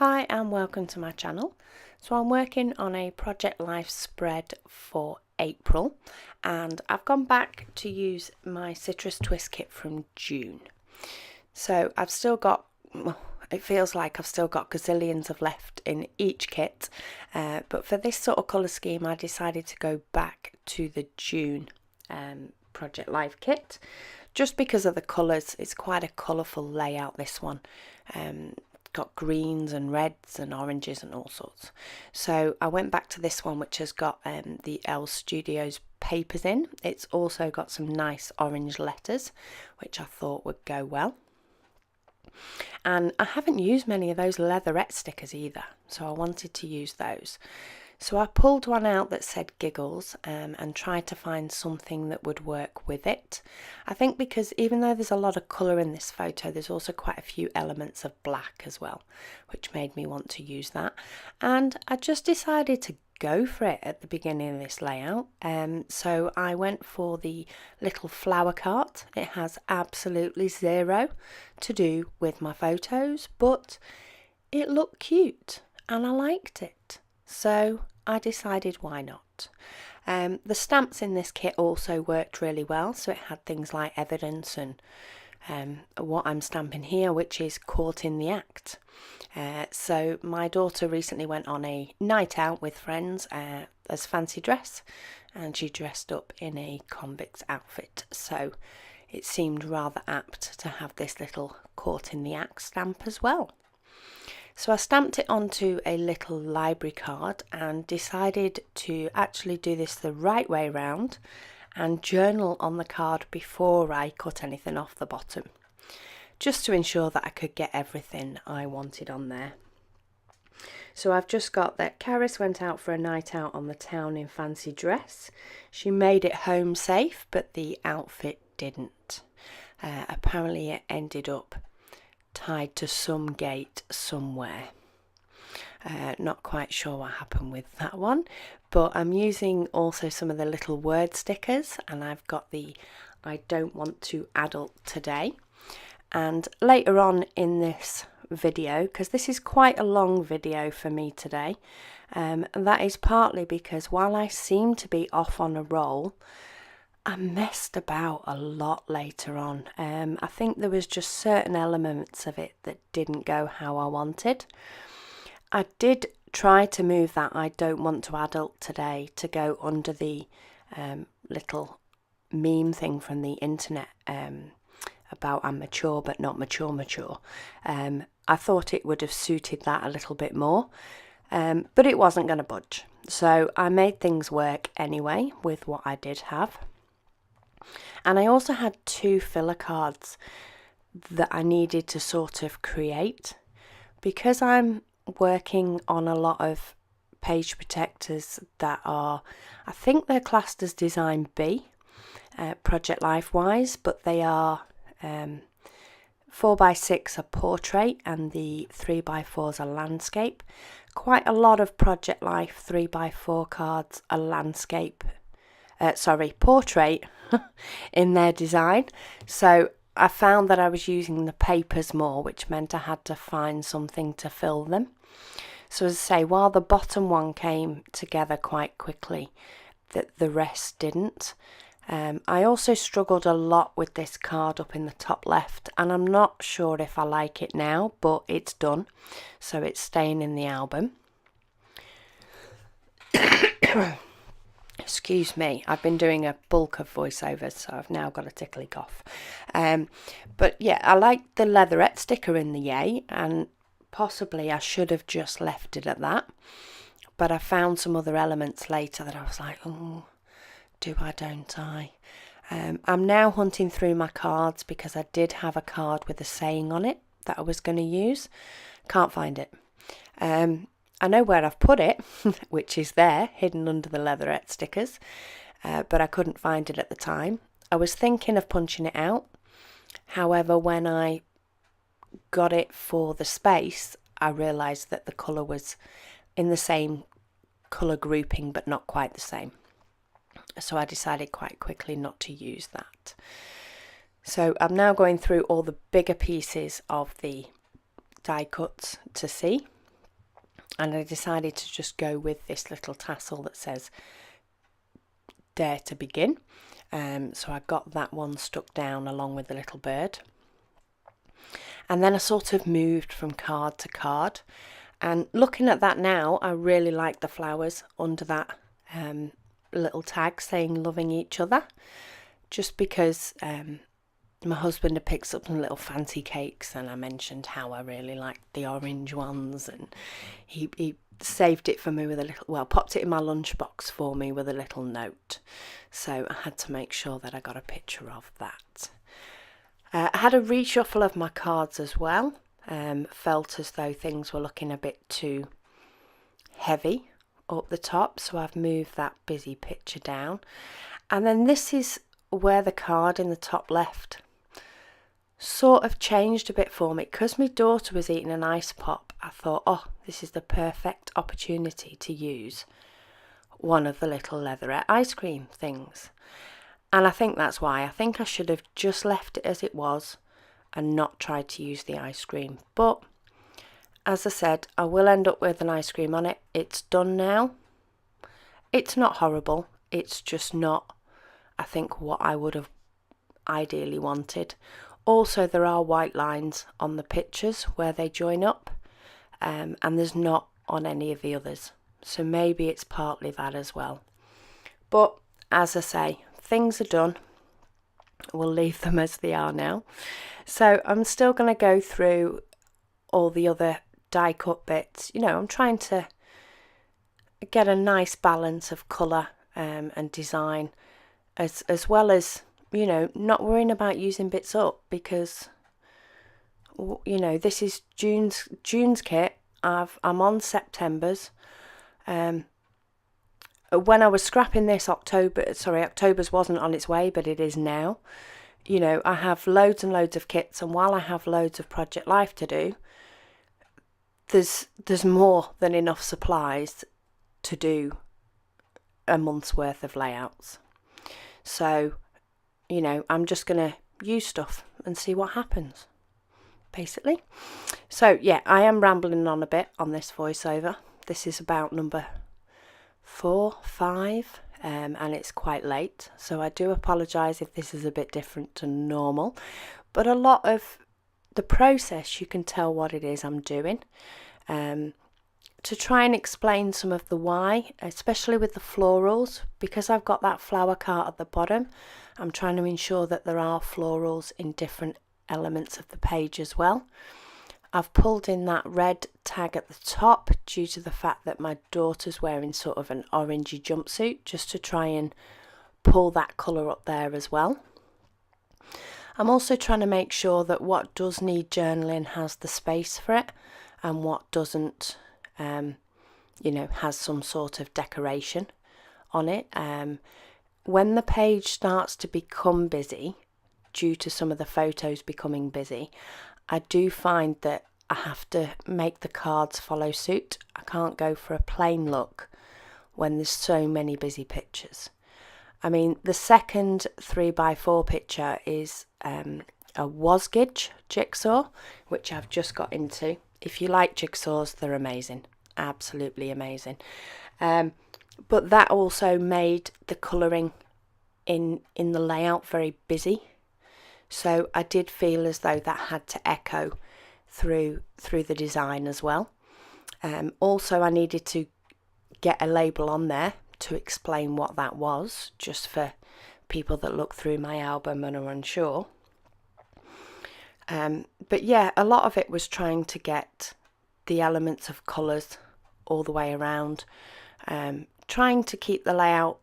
Hi and welcome to my channel. So I'm working on a Project Life spread for April and I've gone back to use my Citrus Twist kit from June. So I've still got, well, it feels like I've still got gazillions of left in each kit, but for this sort of colour scheme I decided to go back to the June Project Life kit just because of the colours. It's quite a colourful layout, this one. Got greens and reds and oranges and all sorts. So I went back to this one, which has got the Elle Studios papers in. It's also got some nice orange letters, which I thought would go well. And I haven't used many of those leatherette stickers either, so I wanted to use those. So I pulled one out that said Giggles and tried to find something that would work with it. I think because even though there's a lot of colour in this photo, there's also quite a few elements of black as well, which made me want to use that. And I just decided to go for it at the beginning of this layout. So I went for the little flower cart. It has absolutely zero to do with my photos, but it looked cute and I liked it. So I decided why not. The stamps in this kit also worked really well, so it had things like evidence and what I'm stamping here, which is caught in the act. So my daughter recently went on a night out with friends as fancy dress, and she dressed up in a convict's outfit, so it seemed rather apt to have this little caught in the act stamp as well. So I stamped it onto a little library card and decided to actually do this the right way round and journal on the card before I cut anything off the bottom, just to ensure that I could get everything I wanted on there. So I've just got that Caris went out for a night out on the town in fancy dress. She made it home safe, but the outfit didn't. Apparently it ended up tied to some gate somewhere. Not quite sure what happened with that one, but I'm using also some of the little word stickers, and I've got the I don't want to adult today. And later on in this video, because this is quite a long video for me today, and that is partly because while I seem to be off on a roll, I messed about a lot later on. I think there was just certain elements of it that didn't go how I wanted. I did try to move that I don't want to adult today to go under the little meme thing from the internet about I'm mature but not mature. I thought it would have suited that a little bit more, but it wasn't going to budge. So I made things work anyway with what I did have. And I also had two filler cards that I needed to sort of create. Because I'm working on a lot of page protectors that are, I think they're classed as Design B, Project Life wise, but they are 4x6 are portrait and the 3x4s are landscape. Quite a lot of Project Life 3x4 cards are landscape, portrait in their design. So I found that I was using the papers more, which meant I had to find something to fill them. So as I say, while the bottom one came together quite quickly, the rest didn't. I also struggled a lot with this card up in the top left, and I'm not sure if I like it now, but it's done, so it's staying in the album. Excuse me, I've been doing a bulk of voiceovers, so I've now got a tickly cough. But yeah, I like the leatherette sticker in the yay, and possibly I should have just left it at that. But I found some other elements later that I was like, oh, do I, don't I? I'm now hunting through my cards because I did have a card with a saying on it that I was going to use. Can't find it. I know where I've put it, which is there, hidden under the leatherette stickers, but I couldn't find it at the time. I was thinking of punching it out. However, when I got it for the space, I realised that the colour was in the same colour grouping, but not quite the same. So I decided quite quickly not to use that. So I'm now going through all the bigger pieces of the die cuts to see. and I decided to just go with this little tassel that says Dare to Begin. So I got that one stuck down along with the little bird. And then I sort of moved from card to card. And looking at that now, I really like the flowers under that little tag saying loving each other. Just because my husband had picked up some little fancy cakes, and I mentioned how I really liked the orange ones, and he saved it for me with a little, well, popped it in my lunchbox for me with a little note. So I had to make sure that I got a picture of that. I had a reshuffle of my cards as well. Felt as though things were looking a bit too heavy up the top, so I've moved that busy picture down. And then this is where the card in the top left sort of changed a bit for me. Because my daughter was eating an ice pop, I thought, oh, this is the perfect opportunity to use one of the little leatherette ice cream things. And I think that's why. I think I should have just left it as it was and not tried to use the ice cream. But as I said, I will end up with an ice cream on it. It's done now. It's not horrible. It's just not, I think, what I would have ideally wanted. Also, there are white lines on the pictures where they join up, and there's not on any of the others. So maybe it's partly that as well. But as I say, things are done. We'll leave them as they are now. So I'm still going to go through all the other die cut bits. You know, I'm trying to get a nice balance of colour and design, as well as, you know, not worrying about using bits up, because, you know, this is June's kit. I'm on September's. When I was scrapping this October's wasn't on its way, but it is now. You know, I have loads and loads of kits, and while I have loads of Project Life to do, there's more than enough supplies to do a month's worth of layouts. So, you know, I'm just going to use stuff and see what happens, basically. So, yeah, I am rambling on a bit on this voiceover. This is about number 4, 5, and it's quite late. So I do apologise if this is a bit different to normal. But a lot of the process, you can tell what it is I'm doing. To try and explain some of the why, especially with the florals, because I've got that flower card at the bottom, I'm trying to ensure that there are florals in different elements of the page as well. I've pulled in that red tag at the top due to the fact that my daughter's wearing sort of an orangey jumpsuit, just to try and pull that colour up there as well. I'm also trying to make sure that what does need journaling has the space for it, and what doesn't, you know, has some sort of decoration on it. When the page starts to become busy, due to some of the photos becoming busy, I do find that I have to make the cards follow suit. I can't go for a plain look when there's so many busy pictures. I mean, the second 3x4 picture is a Wasgidge jigsaw, which I've just got into. If you like jigsaws, they're amazing, absolutely amazing. But that also made the colouring in the layout very busy. So I did feel as though that had to echo through the design as well. Also, I needed to get a label on there to explain what that was, just for people that look through my album and are unsure. But yeah, a lot of it was trying to get the elements of colours all the way around, trying to keep the layout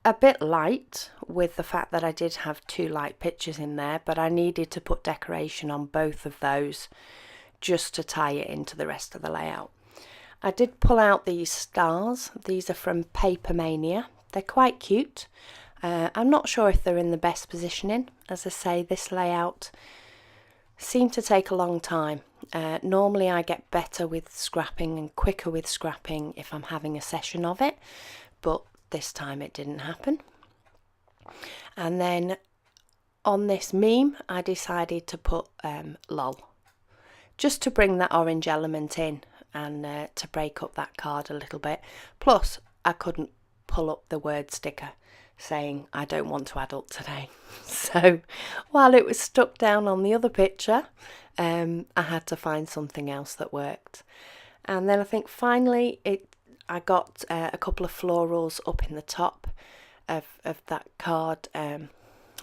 a bit light, with the fact that I did have 2 light pictures in there, but I needed to put decoration on both of those just to tie it into the rest of the layout. I did pull out these stars. These are from Papermania. They're quite cute. I'm not sure if they're in the best positioning. As I say, this layout seemed to take a long time. Normally I get better with scrapping and quicker with scrapping if I'm having a session of it, but this time it didn't happen. And then on this meme I decided to put lol, just to bring that orange element in. and to break up that card a little bit. Plus, I couldn't pull up the word sticker saying I don't want to adult today. So while it was stuck down on the other picture, I had to find something else that worked. And then I think finally I got a couple of florals up in the top of that card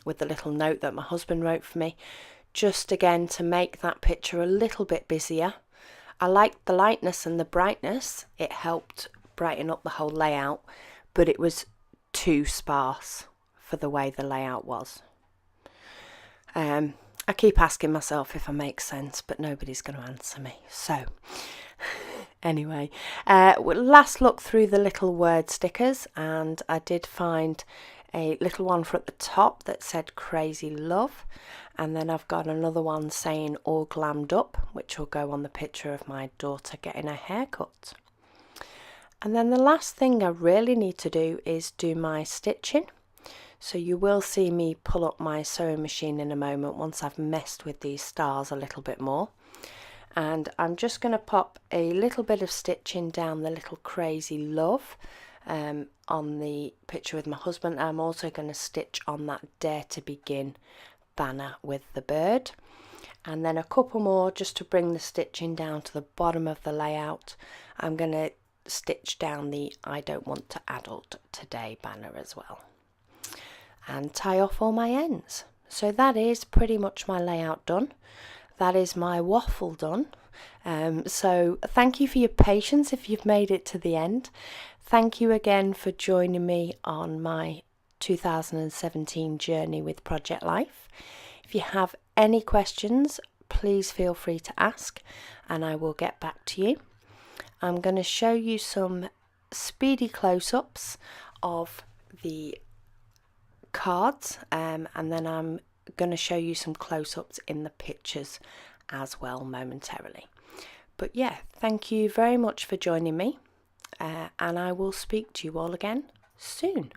with the little note that my husband wrote for me, just again to make that picture a little bit busier. I liked the lightness and the brightness. It helped brighten up the whole layout, but it was too sparse for the way the layout was. I keep asking myself if I make sense, but nobody's going to answer me. So anyway, last look through the little word stickers, and I did find a little one for at the top that said Crazy Love, and then I've got another one saying All Glammed Up, which will go on the picture of my daughter getting her hair cut. And then the last thing I really need to do is do my stitching. So you will see me pull up my sewing machine in a moment once I've messed with these stars a little bit more. And I'm just going to pop a little bit of stitching down the little Crazy Love on the picture with my husband. I'm also going to stitch on that Dare to Begin banner with the bird. And then a couple more just to bring the stitching down to the bottom of the layout. I'm going to stitch down the I don't want to adult today banner as well, and tie off all my ends. So that is pretty much my layout done. That is my waffle done. So thank you for your patience if you've made it to the end. Thank you again for joining me on my 2017 journey with Project Life. If you have any questions, please feel free to ask and I will get back to you. I'm going to show you some speedy close-ups of the cards, and then I'm going to show you some close-ups in the pictures as well momentarily. But yeah, thank you very much for joining me, and I will speak to you all again soon.